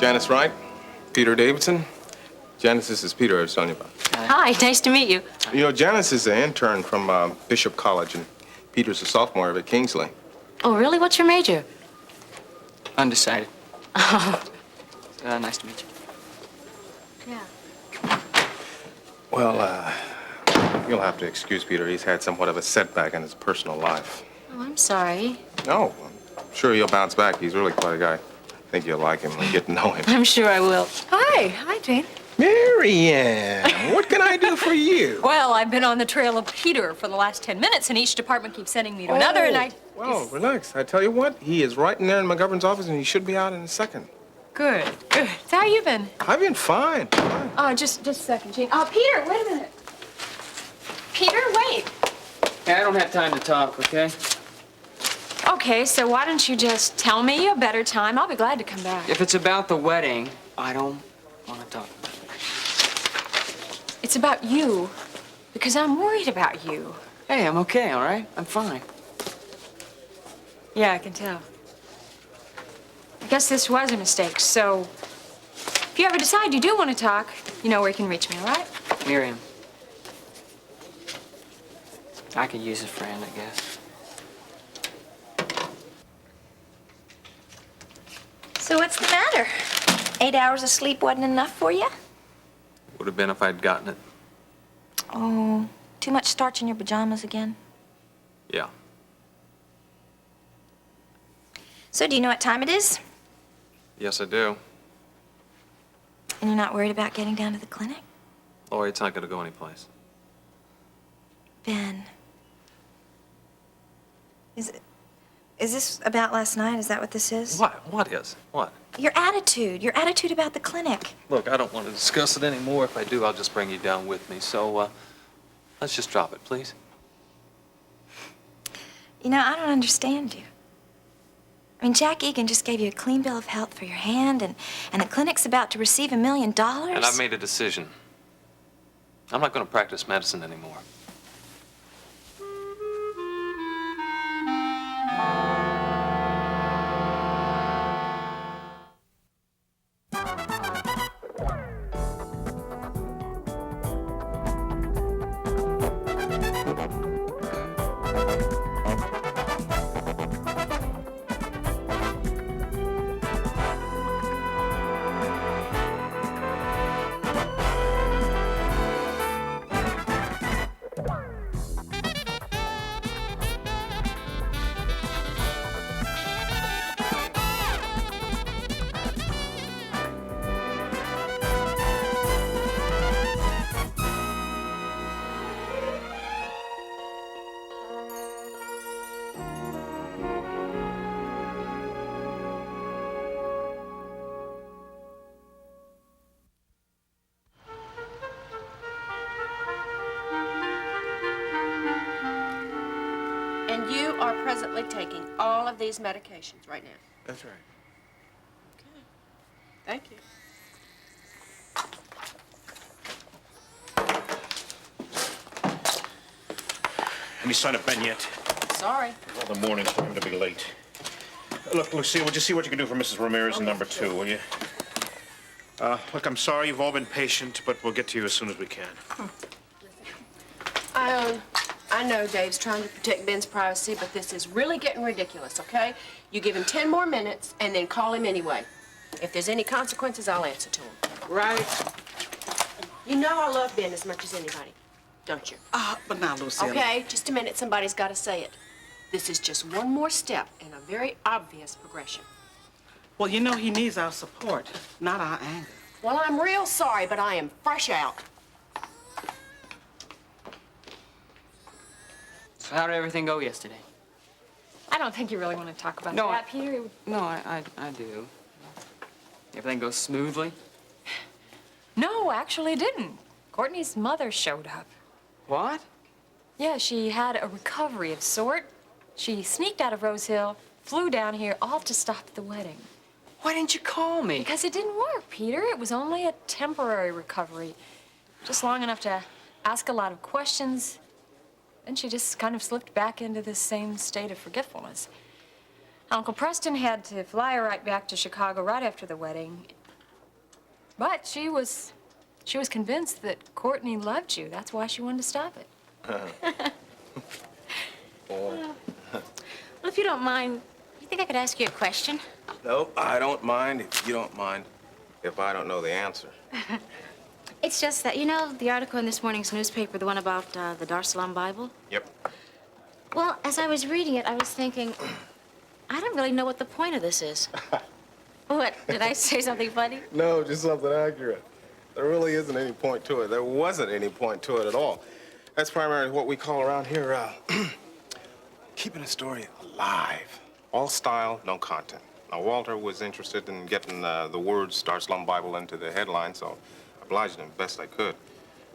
Janice Wright, Peter Davidson. Janice, this is Peter I was telling you about. Hi, nice to meet you. You know, Janice is an intern from Bishop College, and Peter's a sophomore at Kingsley. Oh, really? What's your major? Undecided. Nice to meet you. Yeah. Well, you'll have to excuse Peter. He's had somewhat of a setback in his personal life. Oh, I'm sorry. No, I'm sure he'll bounce back. He's really quite a guy. I think you'll like him when you get to know him. I'm sure I will. Hi, Jane. Marianne, what can I do for you? Well, I've been on the trail of Peter for the last 10 minutes, and each department keeps sending me to another, and I... Well, relax. I tell you what, he is right in there in McGovern's office, and he should be out in a second. Good. So how you been? I've been fine. Just a second, Gene. Peter, wait a minute. Peter, wait. Hey, I don't have time to talk, okay? Okay, so why don't you just tell me a better time? I'll be glad to come back. If it's about the wedding, I don't want to talk about it. It's about you, because I'm worried about you. Hey, I'm okay, all right? I'm fine. Yeah, I can tell. I guess this was a mistake, so if you ever decide you do want to talk, you know where you can reach me, all right? Miriam. I could use a friend, I guess. So what's the matter? 8 hours of sleep wasn't enough for you? Would have been if I'd gotten it. Oh, too much starch in your pajamas again? Yeah. So do you know what time it is? Yes, I do. And you're not worried about getting down to the clinic? Lori, it's not going to go anyplace. Ben. Is this about last night? Is that what this is? What? What is? What? Your attitude about the clinic. Look, I don't want to discuss it anymore. If I do, I'll just bring you down with me. So, let's just drop it, please. You know, I don't understand you. I mean, Jack Egan just gave you a clean bill of health for your hand, and the clinic's about to receive $1 million. And I've made a decision. I'm not going to practice medicine anymore. And you are presently taking all of these medications right now. That's right. Okay. Thank you. Any sign of Ben yet? Sorry. Well, the morning's for him to be late. Look, Lucille, would you see what you can do for Mrs. Ramirez in number 2, will you? Look, I'm sorry you've all been patient, but we'll get to you as soon as we can. I know Dave's trying to protect Ben's privacy, but this is really getting ridiculous, okay? You give him 10 more minutes and then call him anyway. If there's any consequences, I'll answer to him. Right. You know I love Ben as much as anybody, don't you? But now, Lucille. Okay, just a minute. Somebody's got to say it. This is just one more step in a very obvious progression. Well, you know he needs our support, not our anger. Well, I'm real sorry, but I am fresh out. So how did everything go yesterday? I don't think you really want to talk about No, that, Peter. No, I do. Everything goes smoothly? No, actually it didn't. Courtney's mother showed up. What? Yeah, she had a recovery of sort. She sneaked out of Rose Hill, flew down here, all to stop the wedding. Why didn't you call me? Because it didn't work, Peter. It was only a temporary recovery. Just long enough to ask a lot of questions. Then she just kind of slipped back into the same state of forgetfulness. Uncle Preston had to fly her right back to Chicago right after the wedding. But she was convinced that Courtney loved you. That's why she wanted to stop it. Well, if you don't mind, you think I could ask you a question? No, I don't mind if you don't mind if I don't know the answer. It's just that, you know, the article in this morning's newspaper, the one about the Dar es Salaam Bible? Yep. Well, as I was reading it, I was thinking, I don't really know what the point of this is. What, did I say something funny? No, just something accurate. There really isn't any point to it. There wasn't any point to it at all. That's primarily what we call around here, keeping a story alive. All style, no content. Now, Walter was interested in getting the words Dar es Salaam Bible into the headline, so I obliged him best I could.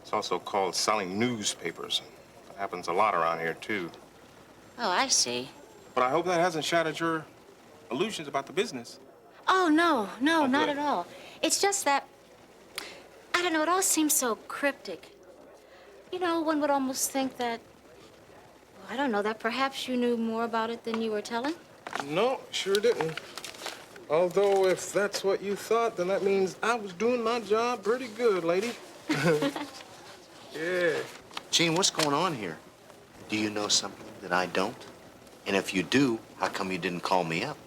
It's also called selling newspapers. That happens a lot around here, too. Oh, I see. But I hope that hasn't shattered your illusions about the business. Oh, no, Oh, not good. at all. It's just that, I don't know, it all seems so cryptic. You know, one would almost think that, well, I don't know, that perhaps you knew more about it than you were telling. No, sure didn't. Although, if that's what you thought, then that means I was doing my job pretty good, lady. Yeah. Gene, what's going on here? Do you know something that I don't? And if you do, how come you didn't call me up?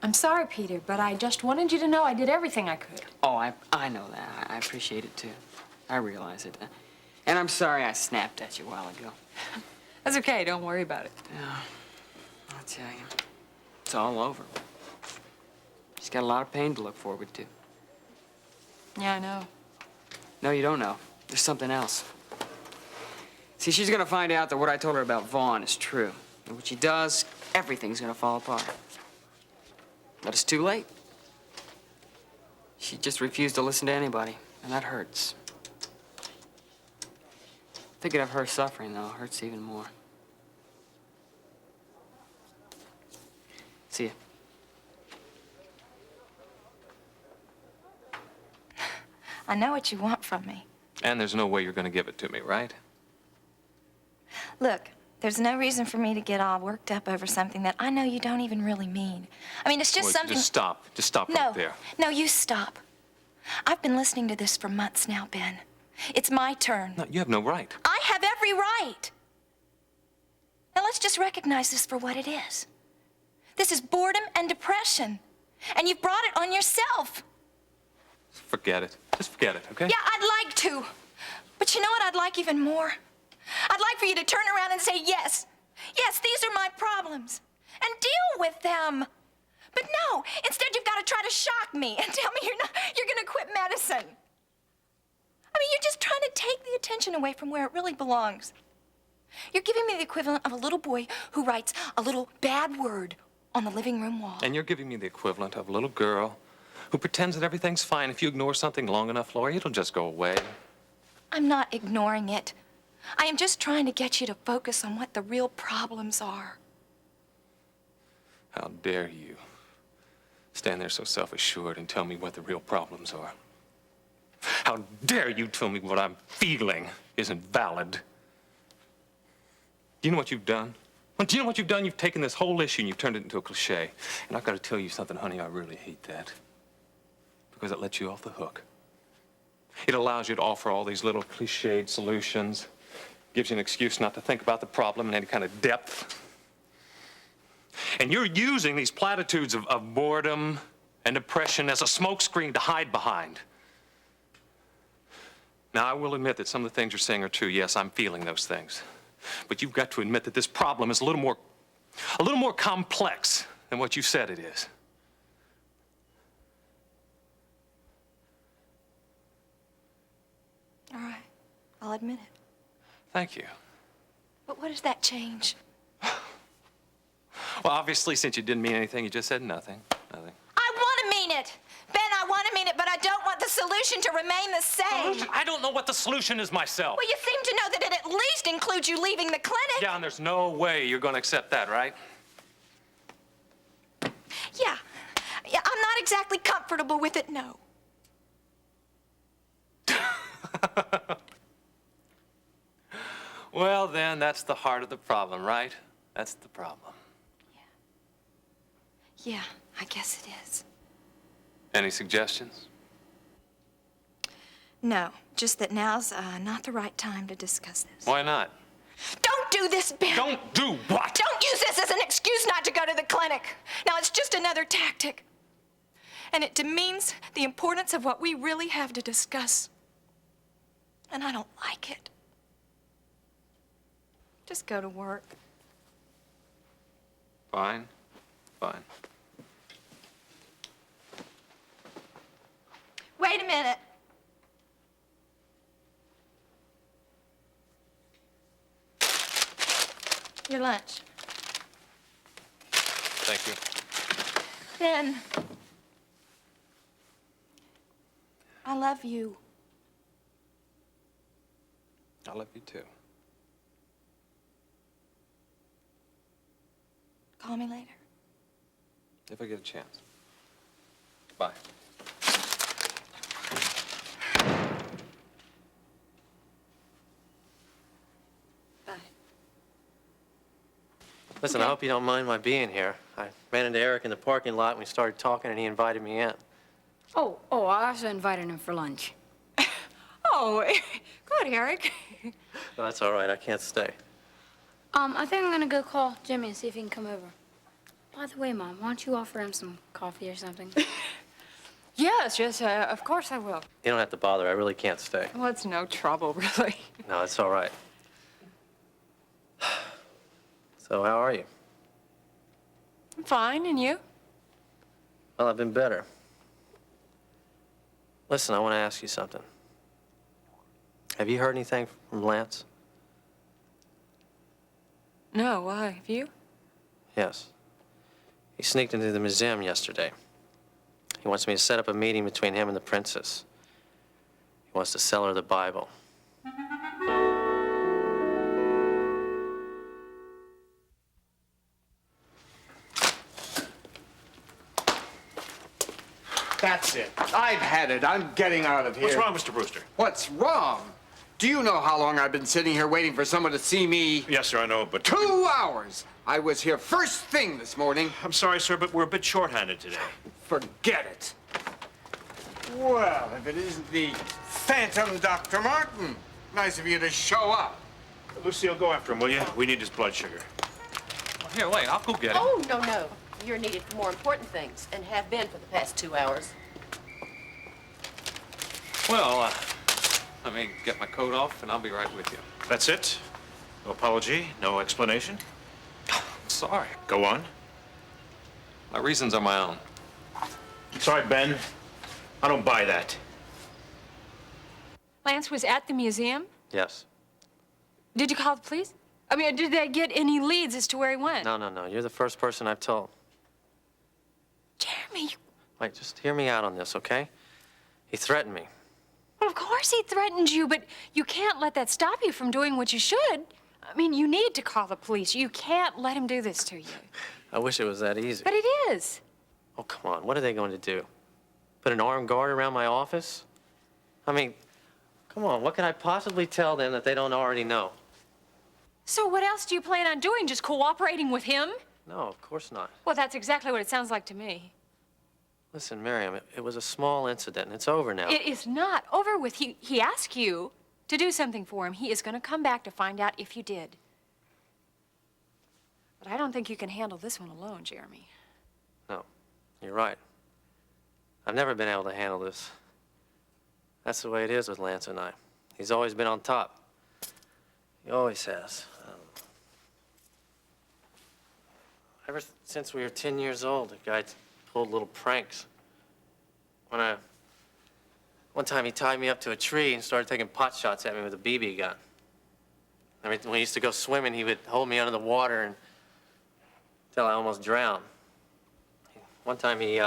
I'm sorry, Peter, but I just wanted you to know I did everything I could. Oh, I know that. I appreciate it, too. I realize it. And I'm sorry I snapped at you a while ago. That's okay. Don't worry about it. Yeah, I'll tell you. It's all over. She's got a lot of pain to look forward to. Yeah, I know. No, you don't know. There's something else. See, she's gonna find out that what I told her about Vaughn is true. And when she does, everything's gonna fall apart. But it's too late. She just refused to listen to anybody, and that hurts. Thinking of her suffering, though, hurts even more. See ya. I know what you want from me. And there's no way you're going to give it to me, right? Look, there's no reason for me to get all worked up over something that I know you don't even really mean. I mean, it's just Well, something... Just stop. Just stop No, right there. no, you stop. I've been listening to this for months now, Ben. It's my turn. No, you have no right. I have every right. Now let's just recognize this for what it is. This is boredom and depression. And you've brought it on yourself. Forget it. Just forget it, okay? Yeah, I'd like to. But you know what I'd like even more? I'd like for you to turn around and say, yes, yes, these are my problems, and deal with them. But no, instead you've got to try to shock me and tell me you're going to quit medicine. I mean, you're just trying to take the attention away from where it really belongs. You're giving me the equivalent of a little boy who writes a little bad word on the living room wall. And you're giving me the equivalent of a little girl who pretends that everything's fine. If you ignore something long enough, Lori, it'll just go away. I'm not ignoring it. I am just trying to get you to focus on what the real problems are. How dare you stand there so self-assured and tell me what the real problems are? How dare you tell me what I'm feeling isn't valid? Do you know what you've done? Well, do you know what you've done? You've taken this whole issue and you've turned it into a cliche. And I've got to tell you something, honey, I really hate that. Because it lets you off the hook. It allows you to offer all these little cliched solutions. Gives you an excuse not to think about the problem in any kind of depth. And you're using these platitudes of boredom and depression as a smokescreen to hide behind. Now, I will admit that some of the things you're saying are true. Yes, I'm feeling those things. But you've got to admit that this problem is a little more complex than what you said it is. All right, I'll admit it. Thank you. But what does that change? Well, obviously, since you didn't mean anything, you just said nothing. Nothing. I want to mean it. Ben, I want to mean it, but I don't want the solution to remain the same. I don't know what the solution is myself. Well, you seem to know that it at least includes you leaving the clinic. Yeah, and there's no way you're going to accept that, right? Yeah, I'm not exactly comfortable with it, no. Well, then, that's the heart of the problem, right? That's the problem. Yeah, I guess it is. Any suggestions? No, just that now's not the right time to discuss this. Why not? Don't do this, Ben! Don't do what? Don't use this as an excuse not to go to the clinic. Now, it's just another tactic. And it demeans the importance of what we really have to discuss. And I don't like it. Just go to work. Fine. Fine. Wait a minute. Your lunch. Thank you. Ben. I love you. I love you too. Call me later. If I get a chance. Bye. Bye. Listen, I hope you don't mind my being here. I ran into Eric in the parking lot and we started talking and he invited me in. Oh, I also invited him for lunch. Oh, good, Eric. No, that's all right. I can't stay. I think I'm gonna go call Jimmy and see if he can come over. By the way, Mom, why don't you offer him some coffee or something? Yes, of course I will. You don't have to bother. I really can't stay. Well, it's no trouble, really. No, it's all right. So, how are you? I'm fine, and you? Well, I've been better. Listen, I want to ask you something. Have you heard anything from Lance? No, why? Have you? Yes. He sneaked into the museum yesterday. He wants me to set up a meeting between him and the princess. He wants to sell her the Bible. That's it. I've had it. I'm getting out of here. What's wrong, Mr. Brewster? What's wrong? Do you know how long I've been sitting here waiting for someone to see me? Yes, sir, I know, but... 2 hours! I was here first thing this morning. I'm sorry, sir, but we're a bit short-handed today. Forget it. Well, if it isn't the phantom Dr. Martin. Nice of you to show up. Lucille, go after him, will you? We need his blood sugar. Here, wait, I'll go get it. Oh, no. You're needed for more important things, and have been for the past 2 hours. Well, let me get my coat off and I'll be right with you. That's it? No apology, no explanation? Sorry. Go on. My reasons are my own. Sorry, Ben. I don't buy that. Lance was at the museum? Yes. Did you call the police? I mean, did they get any leads as to where he went? No. You're the first person I've told. Jeremy, Wait, just hear me out on this, okay? He threatened me. well, of course he threatened you, but you can't let that stop you from doing what you should. I mean, you need to call the police. You can't let him do this to you. I wish it was that easy. But it is. Oh, come on. What are they going to do? Put an armed guard around my office? I mean, come on. What can I possibly tell them that they don't already know? So what else do you plan on doing? Just cooperating with him? No, of course not. Well, that's exactly what it sounds like to me. Listen, Miriam, it was a small incident, and it's over now. It is not over with. He asked you to do something for him. He is going to come back to find out if you did. But I don't think you can handle this one alone, Jeremy. No, you're right. I've never been able to handle this. That's the way it is with Lance and I. He's always been on top. He always has. Ever since we were 10 years old, the guy pulled little pranks. One time he tied me up to a tree and started taking pot shots at me with a BB gun. I mean, when we used to go swimming, he would hold me under the water until I almost drowned. One time he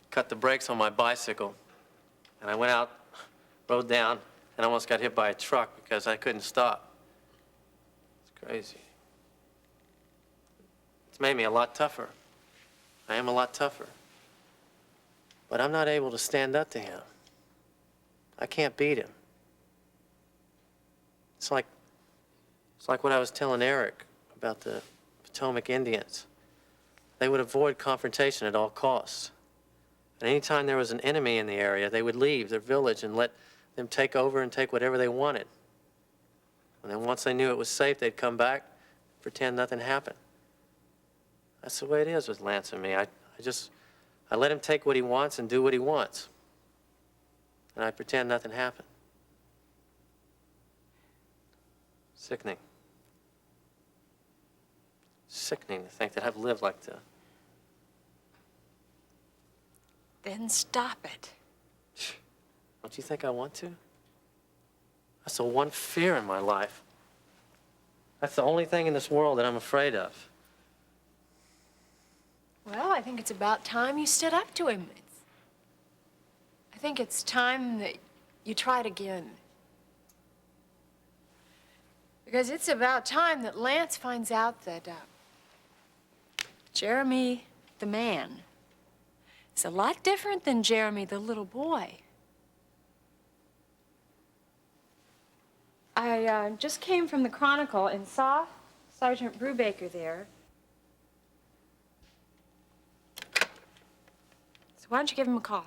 cut the brakes on my bicycle, and I went out, rode down, and almost got hit by a truck because I couldn't stop. It's crazy. It's made me a lot tougher. I am a lot tougher. But I'm not able to stand up to him. I can't beat him. It's like what I was telling Eric about the Potomac Indians. They would avoid confrontation at all costs. And anytime there was an enemy in the area, they would leave their village and let them take over and take whatever they wanted. And then once they knew it was safe, they'd come back, pretend nothing happened. That's the way it is with Lance and me. I let him take what he wants and do what he wants. And I pretend nothing happened. Sickening. Sickening to think that I've lived like this. Then stop it. Don't you think I want to? That's the one fear in my life. That's the only thing in this world that I'm afraid of. Well, I think it's about time you stood up to him. I think it's time that you tried again. Because it's about time that Lance finds out that Jeremy, the man, is a lot different than Jeremy, the little boy. I just came from the Chronicle and saw Sergeant Brubaker there. So why don't you give him a call?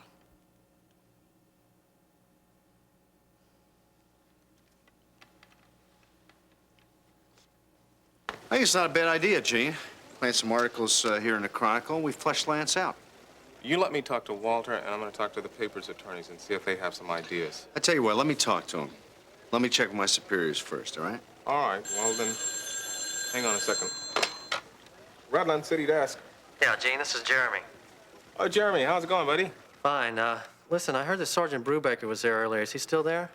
I think it's not a bad idea, Gene. Plant some articles here in the Chronicle. We flesh Lance out. You let me talk to Walter, and I'm going to talk to the paper's attorneys and see if they have some ideas. I tell you what, let me talk to him. Let me check with my superiors first, all right? All right, well then, hang on a second. Redland City Desk. Yeah, Gene, this is Jeremy. Oh, Jeremy, how's it going, buddy? Fine. Listen, I heard that Sergeant Brubaker was there earlier. Is he still there?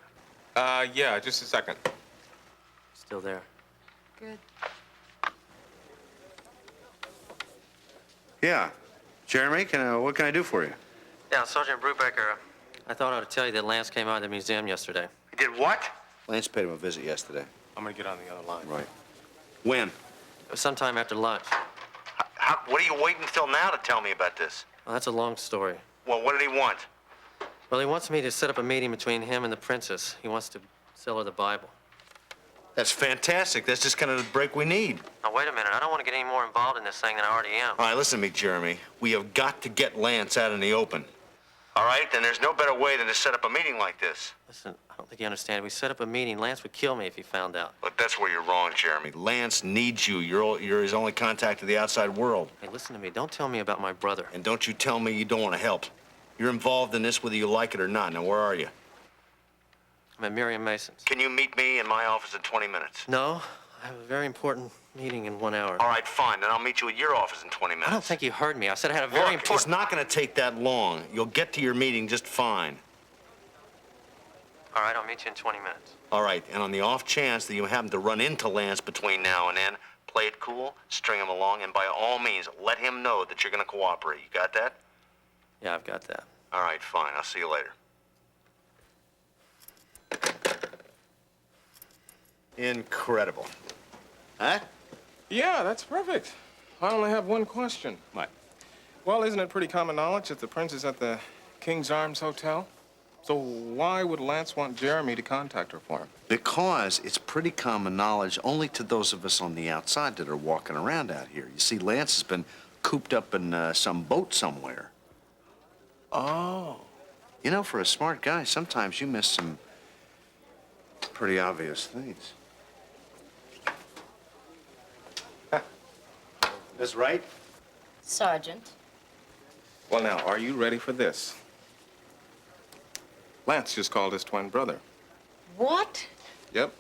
Yeah, just a second. Still there. Good. Yeah. Jeremy, what can I do for you? Yeah, Sergeant Brubaker, I thought I ought to tell you that Lance came out of the museum yesterday. He did what? Lance paid him a visit yesterday. I'm going to get on the other line. Right. When? It was sometime after lunch. What are you waiting until now to tell me about this? Well, that's a long story. Well, what did he want? Well, he wants me to set up a meeting between him and the princess. He wants to sell her the Bible. That's fantastic. That's just kind of the break we need. Now, wait a minute. I don't want to get any more involved in this thing than I already am. All right, listen to me, Jeremy. We have got to get Lance out in the open. All right? Then there's no better way than to set up a meeting like this. Listen, I don't think you understand. If we set up a meeting, Lance would kill me if he found out. But that's where you're wrong, Jeremy. Lance needs you. You're his only contact to the outside world. Hey, listen to me. Don't tell me about my brother. And don't you tell me you don't want to help. You're involved in this whether you like it or not. Now, where are you? I'm at Miriam Mason's. Can you meet me in my office in 20 minutes? No, I have a very important meeting in 1 hour. All right, fine. Then I'll meet you at your office in 20 minutes. I don't think you heard me. I said I had a very Look, important... it's not going to take that long. You'll get to your meeting just fine. All right, I'll meet you in 20 minutes. All right, and on the off chance that you happen to run into Lance between now and then, play it cool, string him along, and by all means, let him know that you're going to cooperate. You got that? Yeah, I've got that. All right, fine. I'll see you later. Incredible. Huh? Yeah, that's perfect. I only have one question. What? Well, isn't it pretty common knowledge that the prince is at the King's Arms Hotel? So why would Lance want Jeremy to contact her for him? Because it's pretty common knowledge only to those of us on the outside that are walking around out here. You see, Lance has been cooped up in some boat somewhere. Oh. You know, for a smart guy, sometimes you miss some pretty obvious things. This right? Sergeant. Well, now, are you ready for this? Lance just called his twin brother. What? Yep.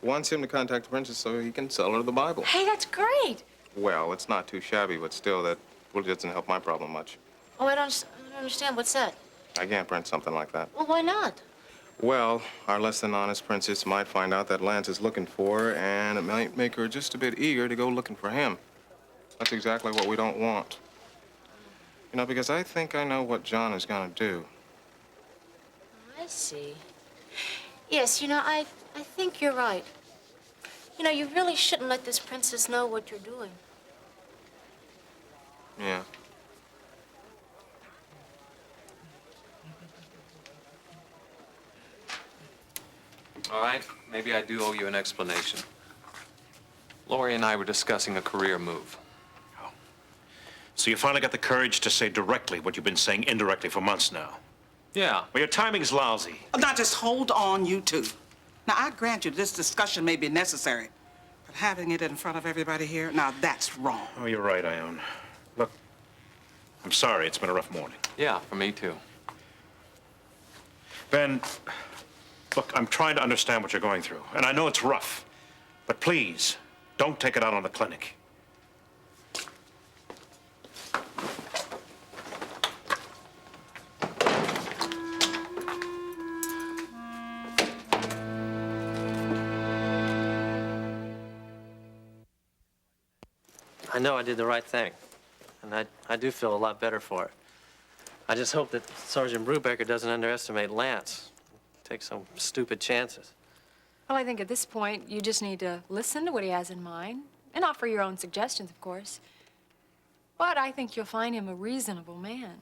Wants him to contact the princess so he can sell her the Bible. Hey, that's great. Well, it's not too shabby, but still, that really doesn't help my problem much. Oh, I don't understand. What's that? I can't print something like that. Well, why not? Well, our less than honest princess might find out that Lance is looking for her, and it might make her just a bit eager to go looking for him. That's exactly what we don't want. You know, because I think I know what John is gonna do. I see. Yes, you know, I think you're right. You know, you really shouldn't let this princess know what you're doing. Yeah. All right, maybe I do owe you an explanation. Lori and I were discussing a career move. So you finally got the courage to say directly what you've been saying indirectly for months now. Yeah. Well, your timing's lousy. Now, just hold on, you two. Now, I grant you this discussion may be necessary, but having it in front of everybody here, now that's wrong. Oh, you're right, Ione. Look, I'm sorry. It's been a rough morning. Yeah, for me too. Ben, look, I'm trying to understand what you're going through, and I know it's rough, but please, don't take it out on the clinic. I know I did the right thing, and I do feel a lot better for it. I just hope that Sergeant Brubaker doesn't underestimate Lance, take some stupid chances. Well, I think at this point, you just need to listen to what he has in mind and offer your own suggestions, of course. But I think you'll find him a reasonable man.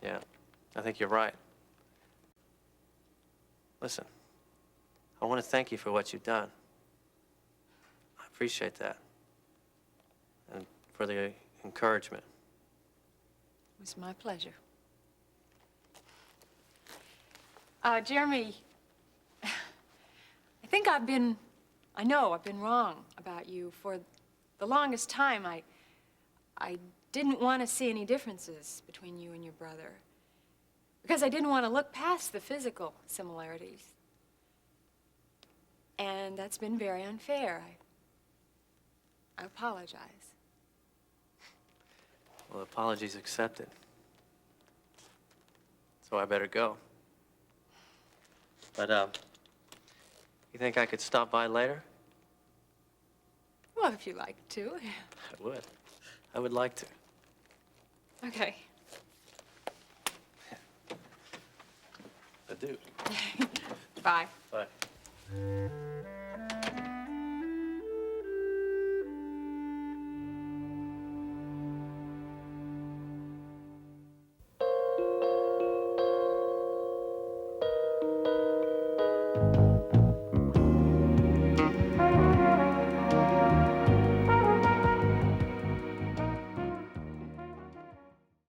Yeah, I think you're right. Listen, I want to thank you for what you've done. I appreciate that. And for the encouragement. It was my pleasure. Jeremy, I know I've been wrong about you. For the longest time, I didn't want to see any differences between you and your brother. Because I didn't want to look past the physical similarities. And that's been very unfair. I apologize. Well, apologies accepted. So I better go. But, you think I could stop by later? Well, if you like to. I would. I would like to. Okay. I do. Bye. Bye.